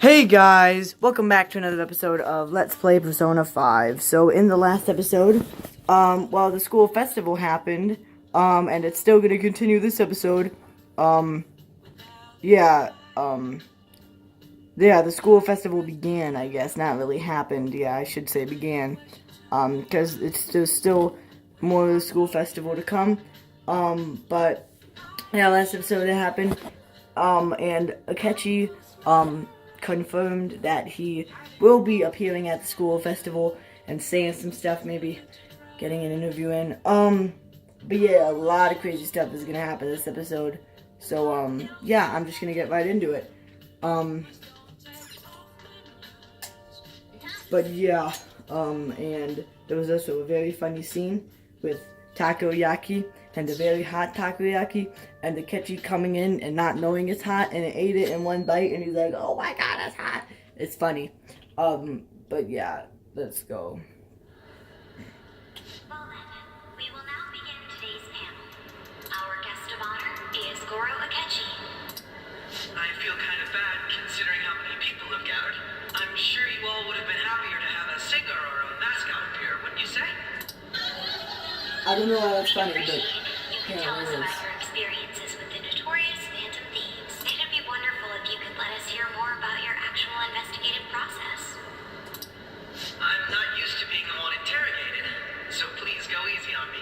Hey guys, welcome back to another episode of Let's Play Persona 5. So in the last episode, the school festival happened, and it's still gonna continue this episode. The school festival began, I guess. Not really happened, I should say began. Because there's still more of the school festival to come. Last episode it happened, and Akechi, confirmed that he will be appearing at the school festival and saying some stuff, maybe getting an interview in. A lot of crazy stuff is gonna happen this episode. So, I'm just gonna get right into it. And there was also a very funny scene with takoyaki, and a very hot takoyaki, and the Akechi coming in and not knowing it's hot, and it ate it in one bite, and he's like, oh my god, it's hot. It's funny. Let's go. Well then, we will now begin today's panel. Our guest of honor is Akechi. I feel kind of bad considering how many people have gathered. I'm sure you all would have been happier to have a singer or a mascot appear, wouldn't you say? I don't know why that's funny, but You can tell us about your experiences with the notorious Phantom Thieves. It'd be wonderful if you could let us hear more about your actual investigative process. I'm not used to being the one interrogated, so please go easy on me.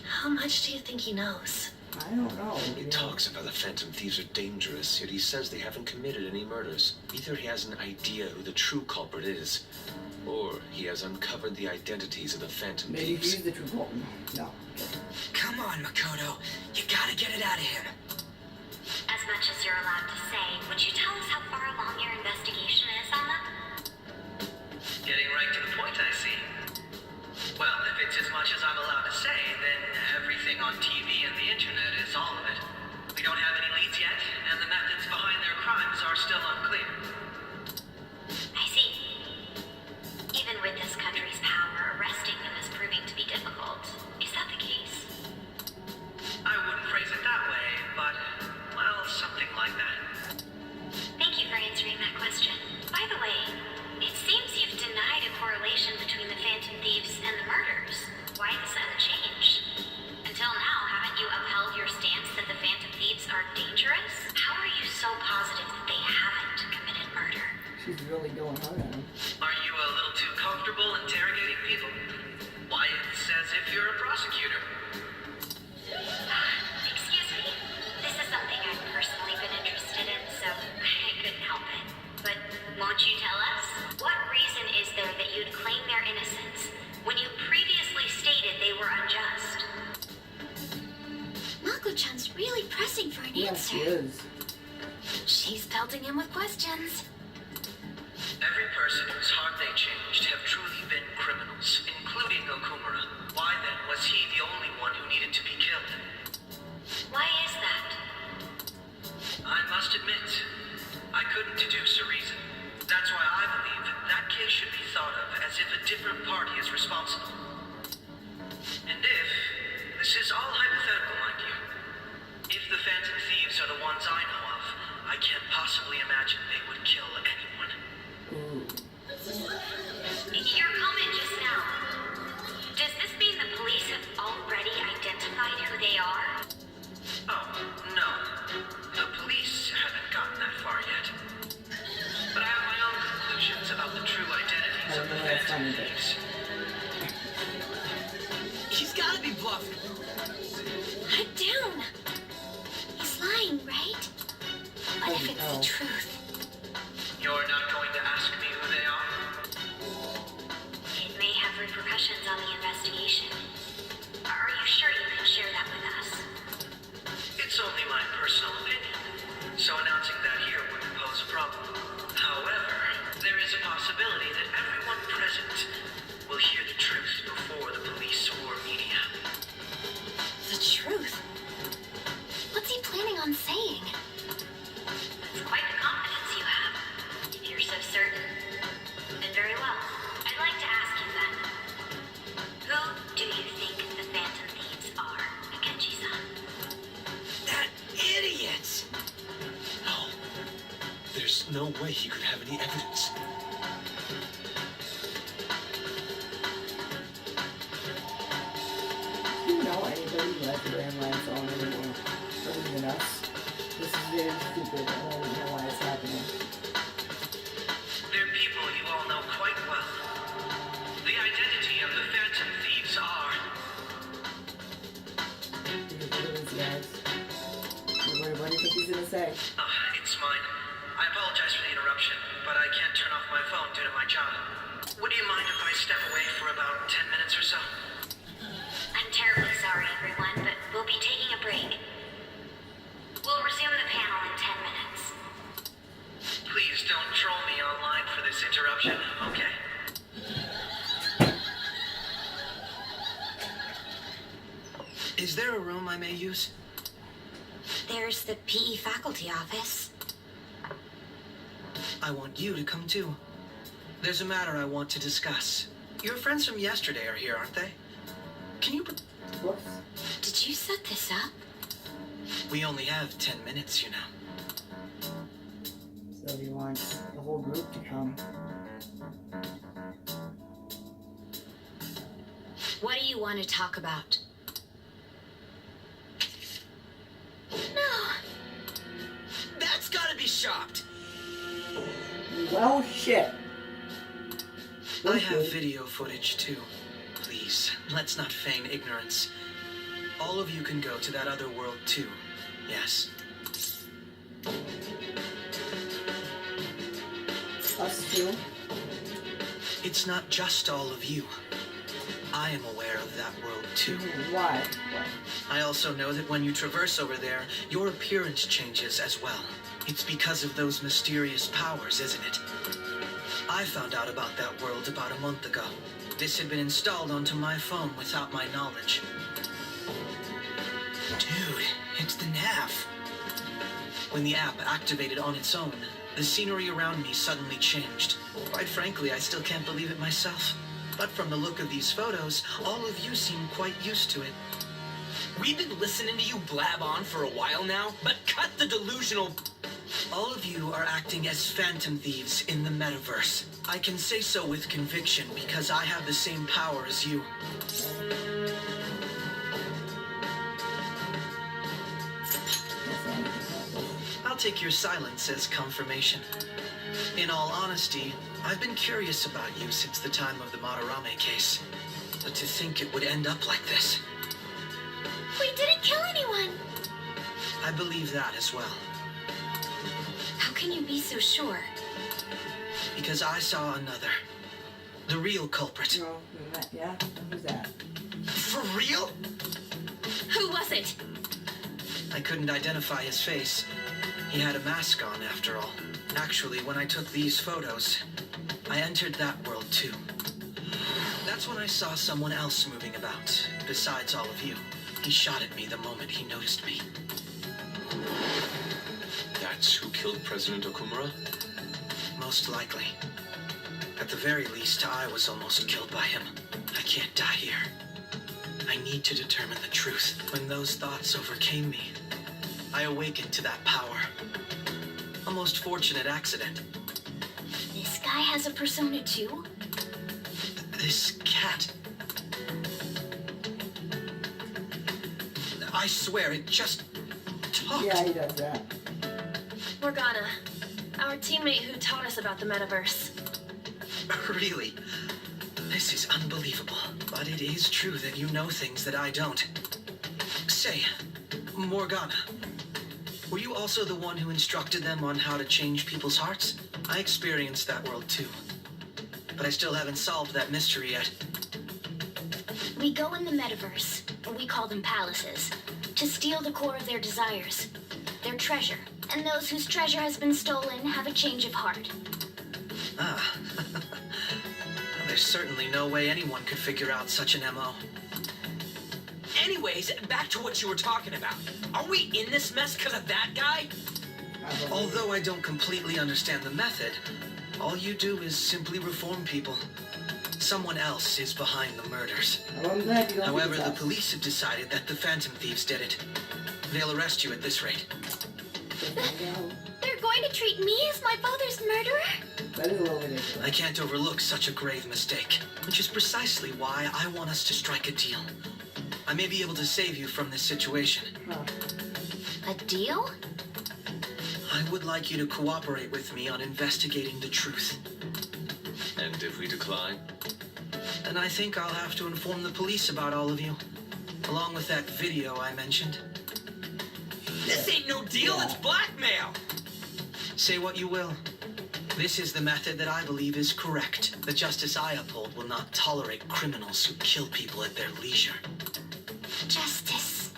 How much do you think he knows? I don't know. He talks about the Phantom Thieves are dangerous, yet he says they haven't committed any murders. Either he has an idea who the true culprit is, or he has uncovered the identities of the Phantom Maybe Thieves. he's the true culprit. No. Come on, Makoto. You gotta get it out of him. As much as you're allowed to say, would you tell us how far along your investigation is on them? Getting right to the point, I see. Well, if it's as much as I'm allowed to say, then everything on TV and the internet is all of it. We don't have any leads yet, and the methods behind their crimes are still unclear. I see. Even with this country's power, arresting them is proving to be difficult. Is that the case? I wouldn't phrase it that way, but, well, something like that. Thank you for answering that question. By the way, it seems you've denied a correlation between the Phantom Thieves and the murders. Why the sudden change? Until now, haven't you upheld your stance that the Phantom Thieves are dangerous? How are you so positive that they haven't committed murder? She's really going hard on him. Are you a little too comfortable interrogating people? Why, it's as if you're a prosecutor. Excuse me. This is something I've personally been interested in, so I couldn't help it. But won't you tell us? What reason is there that you'd claim their innocence when you previously stated they were unjust? Mako-chan's really pressing for an Yes, answer. she is. She's pelting him with questions. Every person whose heart they changed have truly been criminals, including Okumura. Why then was he the only one who needed to be killed? Why is that? I must admit, I couldn't deduce a reason. That's why I believe that case should be thought of as if a different party is responsible. And if, this is all hypothetical, mind you, if the Phantom Thieves are the ones I know of, I can't possibly imagine they would kill anyone. Your comment just now. Does this mean the police have already identified who they are? Oh, no. The police haven't gotten that far yet. But I have my own conclusions about the true identities of the Phantom Thieves. She's gotta be bluffing. Head down. He's lying, right? What if it's the truth? You're not going to ask me who they are? It may have repercussions on the investigation. Are you sure you can share that with us? It's only my personal opinion, so announcing that here wouldn't pose a problem. However, there is a possibility that everyone present will hear the truth before the police or media. The truth? What's he planning on saying? It's quite the confidence you have. If you're so certain, then very well. I'd like to ask you then. Who do you think the Phantom Thieves are, Akechi-san? That idiot! Oh, There's no way he could have any evidence. Do you know anybody who has a landline phone anymore other than us? This is very stupid. I don't know why it's happening. They're people you all know quite well. The identity of the Phantom Thieves are... Look at these guys. What do you think he's gonna say? It's mine. I apologize for the interruption, but I can't turn off my phone due to my job. Would you mind if I step away for about 10 minutes or so? I'm terribly sorry, everyone, but we'll be taking a break. We'll resume the panel in 10 minutes. Please don't troll me online for this interruption, okay? Is there a room I may use? There's the PE faculty office. I want you to come too. There's a matter I want to discuss. Your friends from yesterday are here, aren't they? Can you... Whoops. Did you set this up? We only have 10 minutes, you know. So he wants the whole group to come. What do you want to talk about? No! That's gotta be shocked! Well, shit. I have video footage too. Please, let's not feign ignorance. All of you can go to that other world too. Yes. Us too. It's not just all of you. I am aware of that world too. Why? I also know that when you traverse over there, your appearance changes as well. It's because of those mysterious powers, isn't it? I found out about that world about a month ago. This had been installed onto my phone without my knowledge. Dude, it's the nav. When the app activated on its own, the scenery around me suddenly changed. Quite frankly, I still can't believe it myself. But from the look of these photos, all of you seem quite used to it. We've been listening to you blab on for a while now, but cut the delusional... All of you are acting as Phantom Thieves in the metaverse. I can say so with conviction because I have the same power as you. I'll take your silence as confirmation. In all honesty, I've been curious about you since the time of the Madarame case. But to think it would end up like this. We didn't kill anyone. I believe that as well. How can you be so sure? Because I saw another. The real culprit. No, yeah, who's that? For real? Who was it? I couldn't identify his face. He had a mask on, after all. Actually, when I took these photos, I entered that world too. That's when I saw someone else moving about, besides all of you. He shot at me the moment he noticed me. That's who killed President Okumura? Most likely. At the very least, I was almost killed by him. I can't die here. I need to determine the truth. When those thoughts overcame me, I awakened to that power. A most fortunate accident. This guy has a persona too? This cat. I swear, it just talked. Yeah, he does that. Morgana, our teammate who taught us about the metaverse. Really? This is unbelievable. But it is true that you know things that I don't. Say, Morgana, were you also the one who instructed them on how to change people's hearts? I experienced that world too. But I still haven't solved that mystery yet. We go in the metaverse, or we call them palaces, to steal the core of their desires, their treasure. And those whose treasure has been stolen have a change of heart. Ah. There's certainly no way anyone could figure out such an MO. Anyways, back to what you were talking about. Are we in this mess because of that guy? Although I don't completely understand the method, all you do is simply reform people. Someone else is behind the murders. Well, I'm glad you don't However, think the it's us. police have decided that the Phantom Thieves did it. They'll arrest you at this rate. They're going to treat me as my father's murderer? That is a little ridiculous. I can't overlook such a grave mistake, which is precisely why I want us to strike a deal. I may be able to save you from this situation. Huh. A deal? I would like you to cooperate with me on investigating the truth. And if we decline? And I think I'll have to inform the police about all of you, along with that video I mentioned. This ain't no deal, it's blackmail! Say what you will. This is the method that I believe is correct. The justice I uphold will not tolerate criminals who kill people at their leisure. Justice.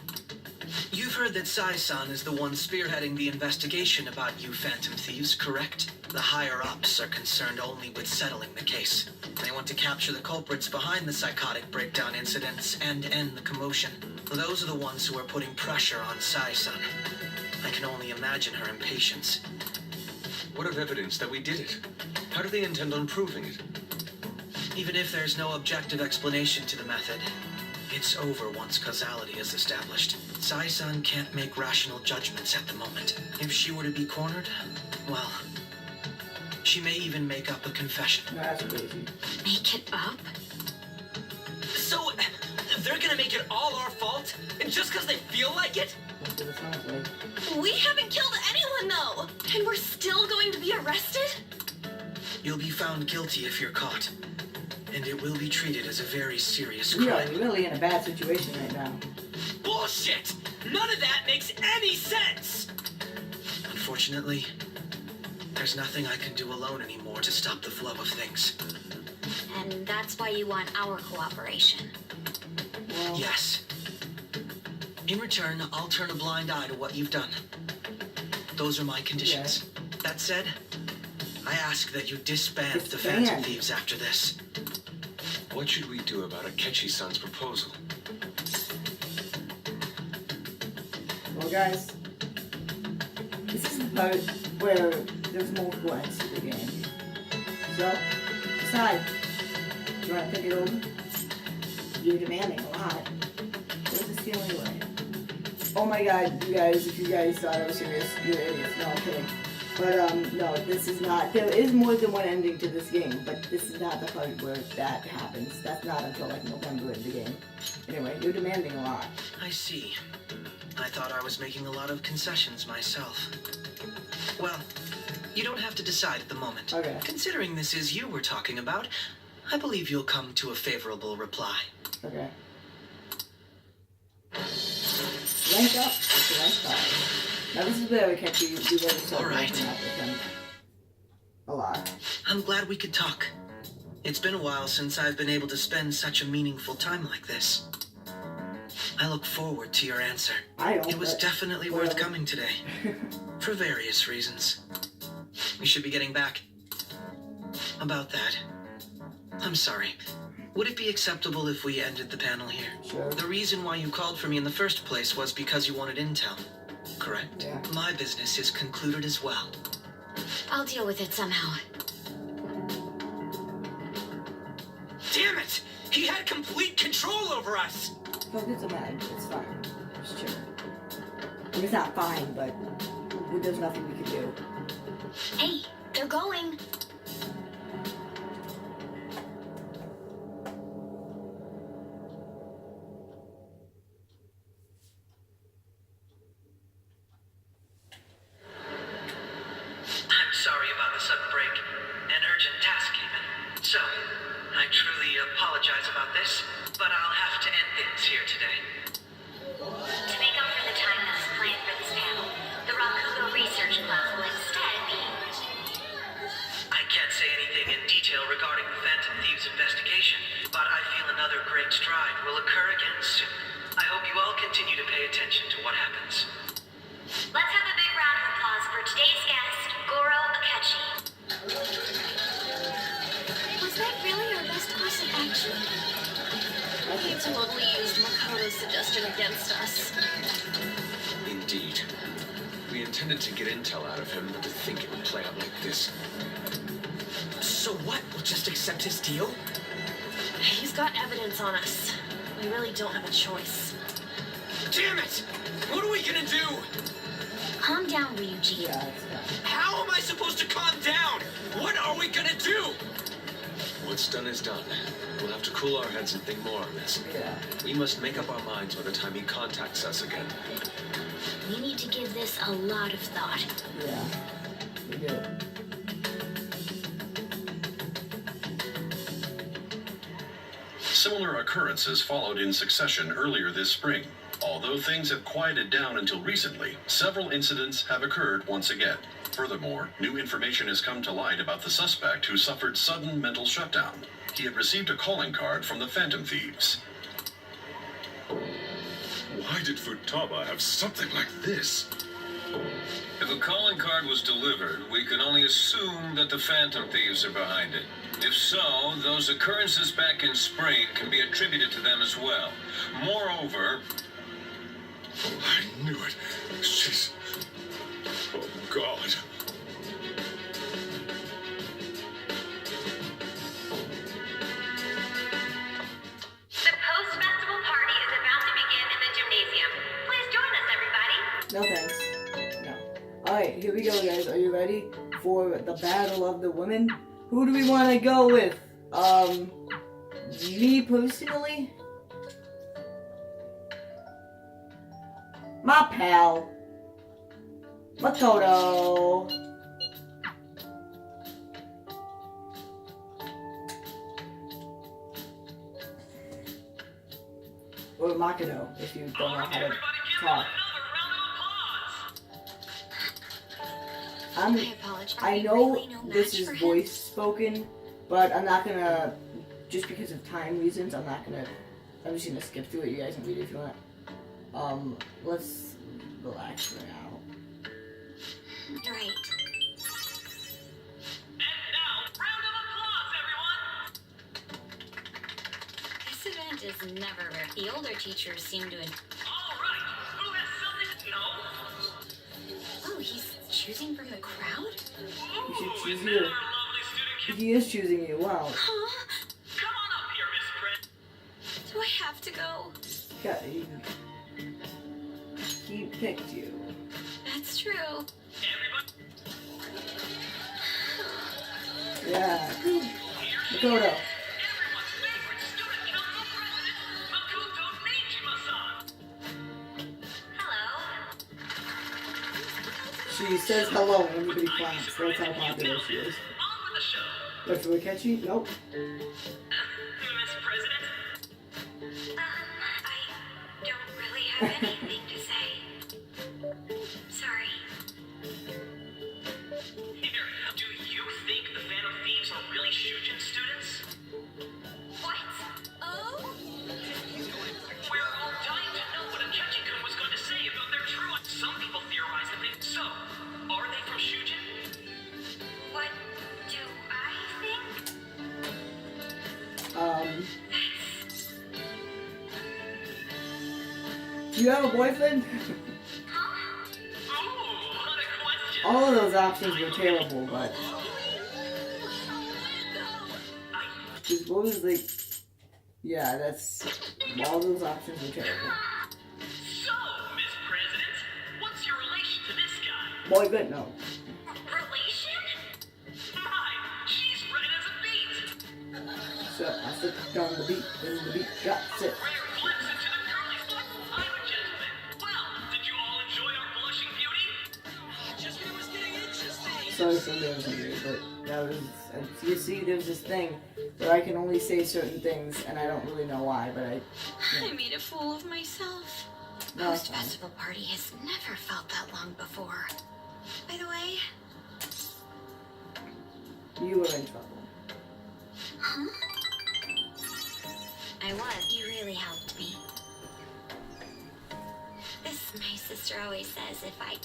You've heard that Sai-san is the one spearheading the investigation about you Phantom Thieves, correct? The higher-ups are concerned only with settling the case. They want to capture the culprits behind the psychotic breakdown incidents and end the commotion. Those are the ones who are putting pressure on Sai-san. I can only imagine her impatience. What of evidence that we did it? How do they intend on proving it? Even if there's no objective explanation to the method, it's over once causality is established. Sai-san can't make rational judgments at the moment. If she were to be cornered, well, she may even make up a confession. No, that's crazy. Make it up? So, they're gonna make it all our fault? And just because they feel like it? That's what it sounds like. We haven't killed anyone, though! And we're still going to be arrested? You'll be found guilty if you're caught, and it will be treated as a very serious We are crime. really in a bad situation right now. Bullshit! None of that makes any sense! Unfortunately, there's nothing I can do alone anymore to stop the flow of things. And that's why you want our cooperation. Well, Yes. In return, I'll turn a blind eye to what you've done. Those are my conditions. That said, I ask that you disband the Disband. Phantom Thieves after this. What should we do about Akechi-san's proposal? well, guys, this is the part where there's multiple ends to the game. So, decide. Do you want to think it over? You're demanding a lot. What does this feel anyway? Oh my god, you guys, if you guys thought I was serious, you're idiots. No, I'm kidding. But, no, this is not, there is more than one ending to this game, but this is not the part where that happens. That's not until, like, November in the game. Anyway, you're demanding a lot. I see. I thought I was making a lot of concessions myself. Well, you don't have to decide at the moment. Okay. Considering this is you we're talking about, I believe you'll come to a favorable reply. Okay. Rank up to rank 5. Now this is where Akechi, you really start All right. ranking up with him. A lot. I'm glad we could talk. It's been a while since I've been able to spend such a meaningful time like this. I look forward to your answer. I don't, It was but definitely whatever. worth coming today. For various reasons. We should be getting back. About that, I'm sorry. Would it be acceptable if we ended the panel here? Sure. The reason why you called for me in the first place was because you wanted intel, correct? Yeah. My business is concluded as well. I'll deal with it somehow. Damn it! He had complete control over us! Don't get so mad. It's fine. Just chill. I mean, it's not fine, but there's nothing we can do. Hey, they're going. I'm sorry about the sudden break. An urgent task came in. So, I truly apologize about this, but I'll have to end things here today. To make up for the time that was planned for this panel, the Rakugo Research Club will instead be... I can't say anything in detail regarding the Phantom Thieves investigation, but I feel another great stride will occur again soon. I hope you all continue to pay attention to what happens. Let's have a big round of applause for today's guest, Goro Akechi. Was that really our best course of action? He totally used Makoto's suggestion against us. Indeed. We intended to get intel out of him, but to think it would play out like this. So what? We'll just accept his deal? He's got evidence on us. We really don't have a choice. Damn it! What are we gonna do? Calm down, Ryuji. Yeah, it's fine. How am I supposed to calm down? What are we gonna do? What's done is done. We'll have to cool our heads and think more on this. Yeah. We must make up our minds by the time he contacts us again. We need to give this a lot of thought. Yeah. We do. Similar occurrences followed in succession earlier this spring. Although things have quieted down until recently, several incidents have occurred once again. Furthermore, new information has come to light about the suspect who suffered sudden mental shutdown. He had received a calling card from the Phantom Thieves. Why did Futaba have something like this? If a calling card was delivered, we can only assume that the Phantom Thieves are behind it. If so, those occurrences back in spring can be attributed to them as well. Moreover... I knew it. She's... Oh, God. The post-festival party is about to begin in the gymnasium. Please join us, everybody. No thanks. No. Alright, here we go, guys. Are you ready for the battle of the women? Who do we want to go with? Me personally? My pal. Makoto. Or Makoto, if you don't know how to talk. I apologize. I Are you know really no this match is for him? voice spoken, but I'm not gonna, just because of time reasons, I'm just gonna skip through it. You guys can read it if you want. Let's relax for now. Right. And now, round of applause, everyone! This event is never rare. The older teachers seem to... All right, who has something? No? Oh, he's choosing from the crowd? You should choose Isn't you. that our lovely student? He is choosing you. Wow. Huh? Come on up here, Miss Prince. Do I have to go? Yeah, he picked you. That's true. Everybody, Yeah. Makoto. everyone's favorite student council president, Makoto Nijima-san. Hello. She says hello when anybody claps. That's how popular she is. On with the show. But for Akechi, nope. Miss President, I don't really have anything to say. Sorry. here, do you think the Phantom Thieves are really Shujin students? What? Oh? We're all dying to know what Akechi-kun was going to say about their true... Some people theorize that they... So, are they from Shujin? What do I think? Do you have a boyfriend? Huh? Ooh, what a question. All of those options were terrible, but... What was like... Yeah, that's... All those options were terrible. So, Miss President, what's your relation to this guy? Boyfriend, no. Relation? My, she's red as a beet. So, I sit down the beat, and the beat got sit. Rare glimpse into the girly spot. I'm a gentleman. Well, did you all enjoy our blushing beauty? Just when it was getting interesting. Sorry for embarrassing you, but that was... And you see, there's this thing where I can only say certain things, and I don't really know why, but I... I made a fool of myself. No, it's fine. Post-festival party has never felt that long before. By the way, You were in trouble. huh? I was. You really helped me. This, my sister always says, if I...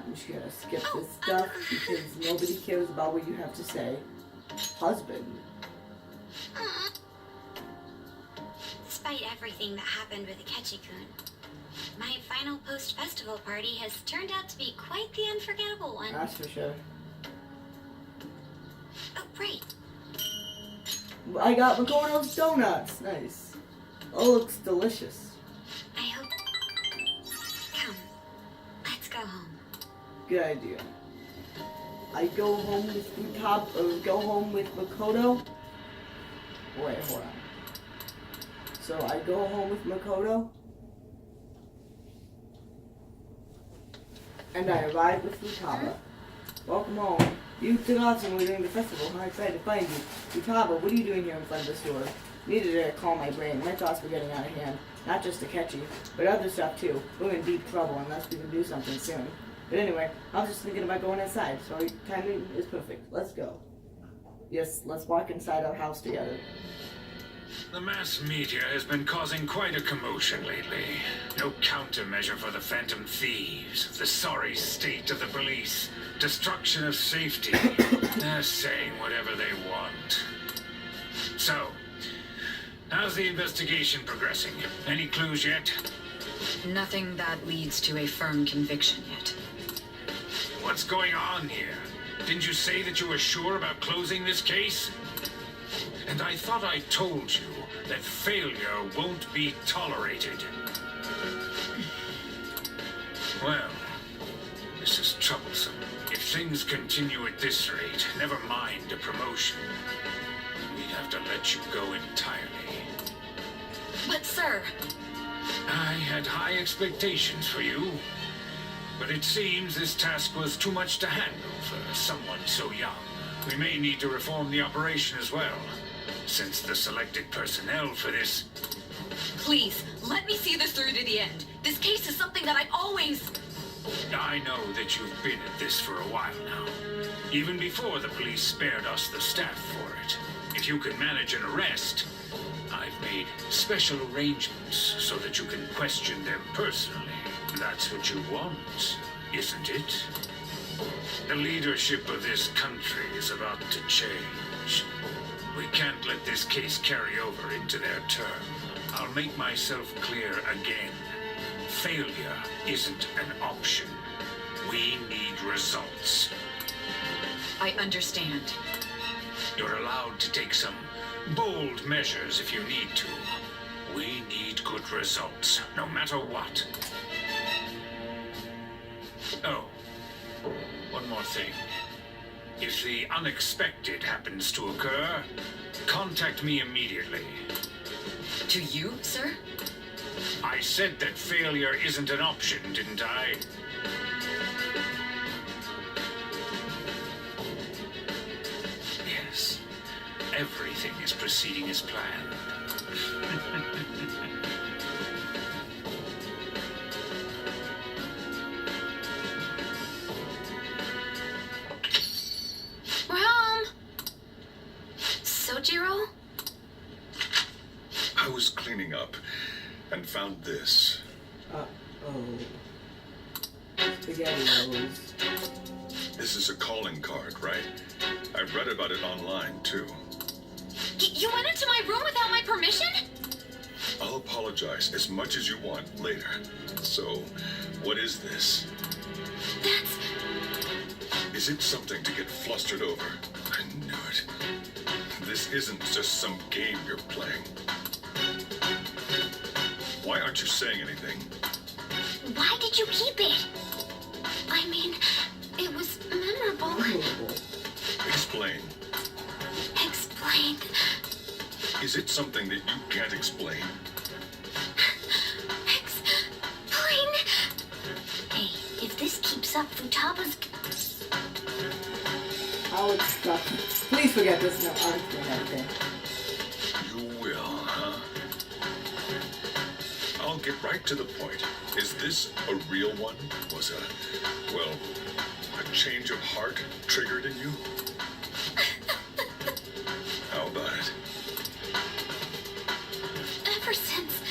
I'm just gonna skip this stuff because nobody cares about what you have to say. Husband. Despite everything that happened with Akechi-kun, my final post-festival party has turned out to be quite the unforgettable one. That's for sure. Oh, right. I got Makoto's donuts. Nice. Oh, looks delicious. I hope... Come, let's go home. Good idea. I go home with Futaba, or go home with Makoto. Wait, hold on. So I go home with Makoto, and I arrive with Futaba. Welcome home. You took off when we were doing the festival. How excited to find you. Futaba, what are you doing here in front of the store? Needed to calm my brain. My thoughts were getting out of hand. Not just Akechi, but other stuff too. We're in deep trouble unless we can do something soon. But anyway, I was just thinking about going inside, so timing is perfect. Let's go. Yes, let's walk inside our house together. The mass media has been causing quite a commotion lately. No countermeasure for the Phantom Thieves, the sorry state of the police, destruction of safety. They're saying whatever they want. So, how's the investigation progressing? Any clues yet? Nothing that leads to a firm conviction yet. What's going on here? Didn't you say that you were sure about closing this case? And I thought I told you that failure won't be tolerated. Well, this is troublesome. If things continue at this rate, never mind a promotion. We'd have to let you go entirely. But sir... I had high expectations for you. But it seems this task was too much to handle for someone so young. We may need to reform the operation as well, since the selected personnel for this... Please, let me see this through to the end. This case is something that I've always... I know that you've been at this for a while now. Even before the police spared us the staff for it. If you can manage an arrest, I've made special arrangements so that you can question them personally. That's what you want, isn't it? The leadership of this country is about to change. We can't let this case carry over into their term. I'll make myself clear again. Failure isn't an option. We need results. I understand. You're allowed to take some bold measures if you need to. We need good results, no matter what. Oh, one more thing. If the unexpected happens to occur, contact me immediately. To you, sir? I said that failure isn't an option, didn't I? Yes. Everything is proceeding as planned. Mom! Sojiro? I was cleaning up and found this. Uh-oh. SpaghettiOs. This is a calling card, right? I read about it online, too. You went into my room without my permission? I'll apologize as much as you want later. So, what is this? That's... Is it something to get flustered over? I knew it. This isn't just some game you're playing. Why aren't you saying anything? Why did you keep it? I mean, it was memorable. Explain. Explain. Is it something that you can't explain? Explain. Hey, if this keeps up, Futaba's... I'll stop. Please forget this. No, I'll explain everything. You will, huh? I'll get right to the point. Is this a real one? Was a change of heart triggered in you? How about it? Ever since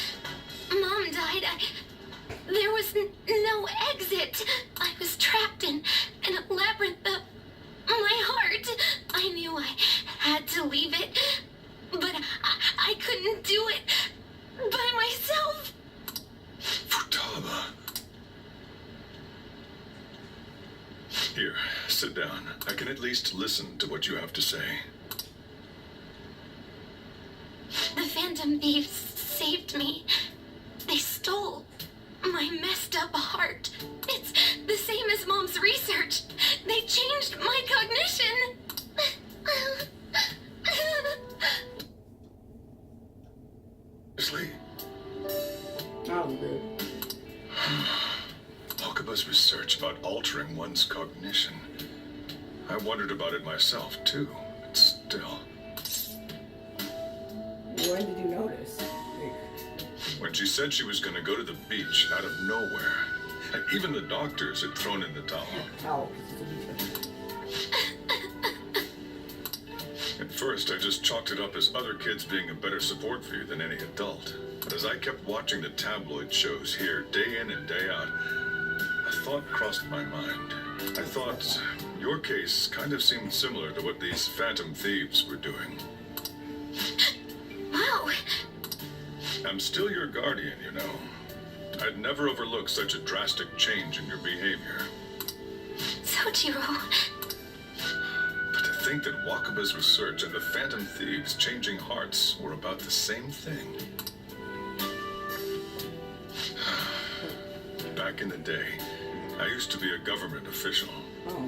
Mom died, there was no exit. I was trapped in a labyrinth of my heart. I knew I had to leave it, but I couldn't do it by myself. Futaba. Here, sit down. I can at least listen to what you have to say. The Phantom Thieves saved me. They stole my messed up heart. It's the same as Mom's research. They changed my altering one's cognition. I wondered about it myself, too. But still. When did you notice? When she said she was going to go to the beach out of nowhere. And even the doctors had thrown in the towel. Towel. At first, I just chalked it up as other kids being a better support for you than any adult. But as I kept watching the tabloid shows here, day in and day out, a thought crossed my mind. I thought your case kind of seemed similar to what these Phantom Thieves were doing. Wow. I'm still your guardian, you know. I'd never overlook such a drastic change in your behavior. Sojiro. But to think that Wakaba's research and the Phantom Thieves' changing hearts were about the same thing. Back in the day, I used to be a government official.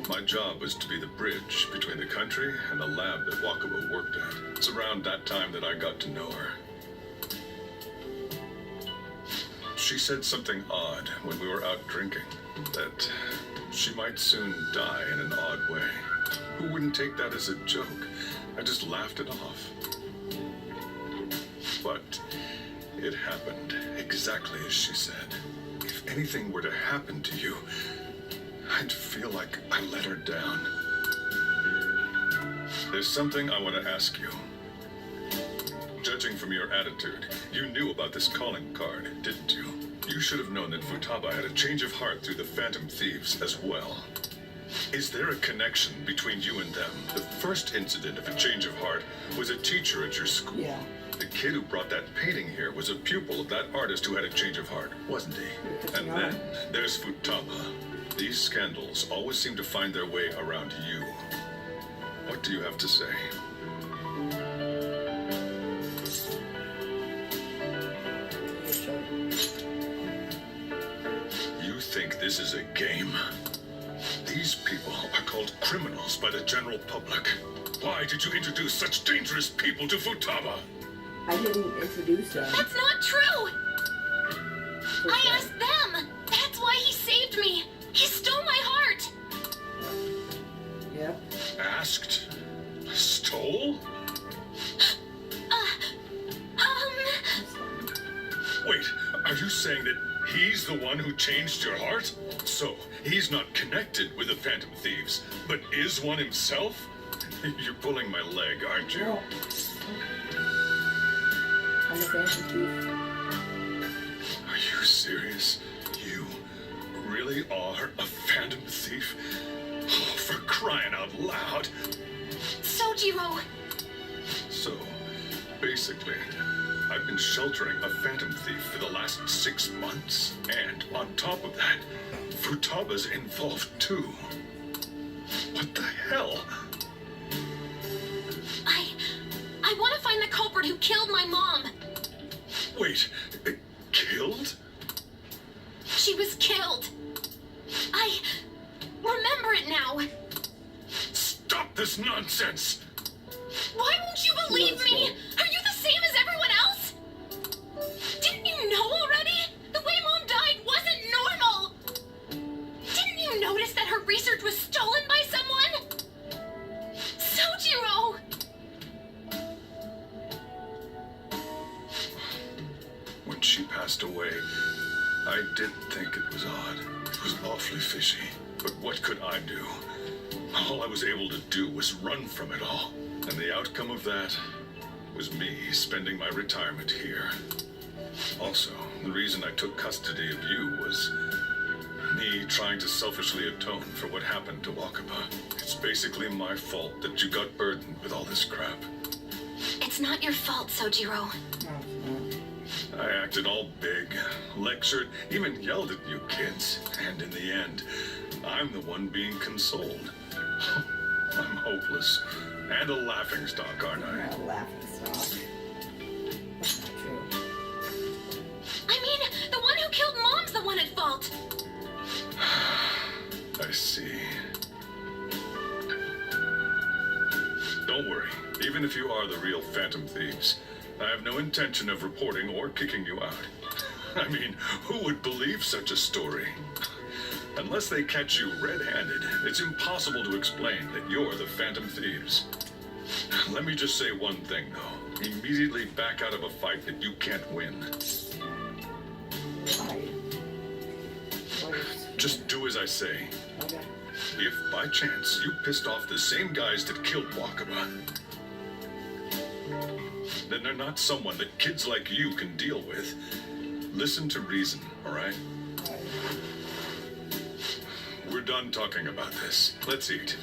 My job was to be the bridge between the country and the lab that Wakaba worked at. It's around that time that I got to know her. She said something odd when we were out drinking, that she might soon die in an odd way. Who wouldn't take that as a joke? I just laughed it off. But it happened exactly as she said. If anything were to happen to you, I'd feel like I let her down. There's something I want to ask you. Judging from your attitude, you knew about this calling card, didn't you? You should have known that Futaba had a change of heart through the Phantom Thieves as well. Is there a connection between you and them? The first incident of a change of heart was a teacher at your school. Yeah. The kid who brought that painting here was a pupil of that artist who had a change of heart, wasn't he? And then there's Futaba. These scandals always seem to find their way around you. What do you have to say? You think this is a game? These people are called criminals by the general public. Why did you introduce such dangerous people to Futaba? I didn't introduce them. That's not true! I asked them! That's why he saved me! He stole my heart! Yeah. Asked? Stole? Wait, are you saying that he's the one who changed your heart? So, he's not connected with the Phantom Thieves, but is one himself? You're pulling my leg, aren't you? No. I'm a Phantom Thief. Are you serious? You really are a Phantom Thief? Oh, for crying out loud! Sojiro! So, basically, I've been sheltering a Phantom Thief for the last 6 months. And on top of that, Futaba's involved too. What the hell? I want to find the culprit who killed my mom. Wait, killed? She was killed. I remember it now. Stop this nonsense! Why won't you believe me? Are you the same as everyone else? Didn't you know already? The way Mom died wasn't normal. Didn't you notice that her research was stolen by someone? Sojiro! When she passed away, I did think it was odd. It was awfully fishy. But what could I do? All I was able to do was run from it all. And the outcome of that was me spending my retirement here. Also, the reason I took custody of you was me trying to selfishly atone for what happened to Wakaba. It's basically my fault that you got burdened with all this crap. It's not your fault, Sojiro. I acted all big, lectured, even yelled at you kids. And in the end, I'm the one being consoled. I'm hopeless. And a laughingstock, aren't I? Not a laughingstock. That's not true. I mean, the one who killed Mom's the one at fault. I see. Don't worry. Even if you are the real Phantom Thieves, I have no intention of reporting or kicking you out. I mean, who would believe such a story? Unless they catch you red-handed, it's impossible to explain that you're the Phantom Thieves. Let me just say one thing, though. Immediately back out of a fight that you can't win. Just do as I say. Okay. If, by chance, you pissed off the same guys that killed Wakaba, then they're not someone that kids like you can deal with. Listen to reason, all right? We're done talking about this. Let's eat.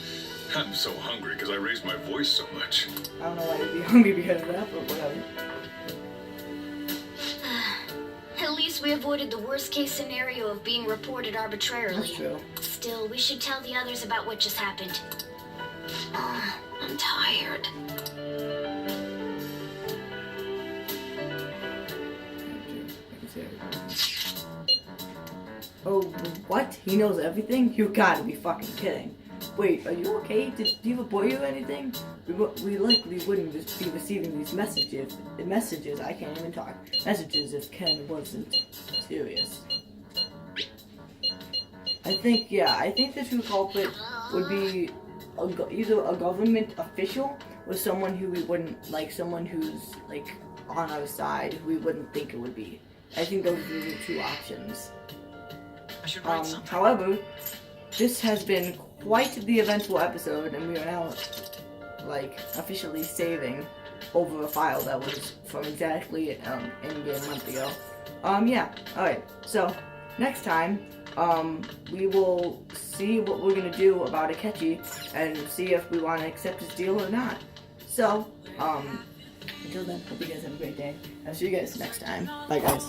I'm so hungry because I raised my voice so much. I don't know why you'd be hungry because of that, but whatever. At least we avoided the worst case scenario of being reported arbitrarily. That's true. Still, we should tell the others about what just happened. I'm tired. Oh, what? He knows everything? You gotta be fucking kidding. Wait, are you okay? Do you have a boy or anything? We likely wouldn't just be receiving these messages. I can't even talk. Messages if Ken wasn't serious. I think the true culprit would be either a government official or someone who we wouldn't, like, someone who's, like, on our side, who we wouldn't think it would be. I think those are the two options. I should write something. However, this has been quite the eventful episode, and we are now, like, officially saving over a file that was from exactly in-game a month ago. Yeah, alright, so, next time, we will see what we're gonna do about Akechi, and see if we want to accept his deal or not. So, until then, hope you guys have a great day. I'll see you guys next time. Bye, guys.